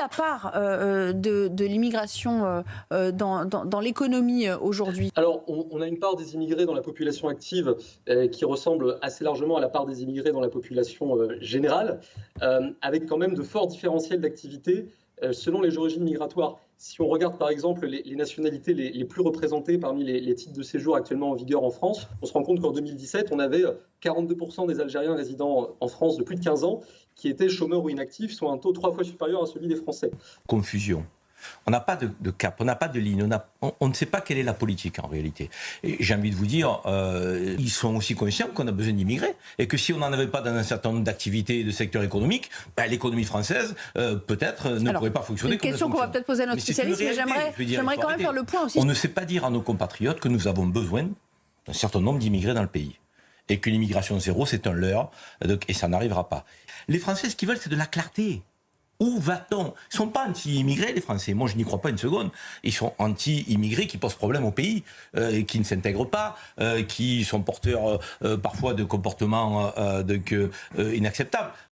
la part de l'immigration dans l'économie aujourd'hui? Alors, on a une part des immigrés dans la population active qui ressemble assez largement à la part des immigrés dans la population générale, avec quand même de forts différentiels d'activité selon les origines migratoires. Si on regarde par exemple les nationalités les plus représentées parmi les titres de séjour actuellement en vigueur en France, on se rend compte qu'en 2017, on avait 42% des Algériens résidant en France de plus de 15 ans qui étaient chômeurs ou inactifs, soit un taux 3 fois supérieur à celui des Français. Confusion. On n'a pas de cap, on n'a pas de ligne, on ne sait pas quelle est la politique en réalité. Et j'ai envie de vous dire, ils sont aussi conscients qu'on a besoin d'immigrés et que si on n'en avait pas dans un certain nombre d'activités et de secteurs économiques, l'économie française peut-être ne pourrait pas fonctionner. C'est une question qu'on va peut-être poser à notre spécialiste, mais j'aimerais quand même faire le point aussi. On ne sait pas dire à nos compatriotes que nous avons besoin d'un certain nombre d'immigrés dans le pays. Et qu'une immigration zéro, c'est un leurre, et ça n'arrivera pas. Les Français, ce qu'ils veulent, c'est de la clarté. Où va-t-on? Ils ne sont pas anti-immigrés, les Français. Moi, je n'y crois pas une seconde. Ils sont anti-immigrés qui posent problème au pays, qui ne s'intègrent pas, qui sont porteurs parfois de comportements inacceptables.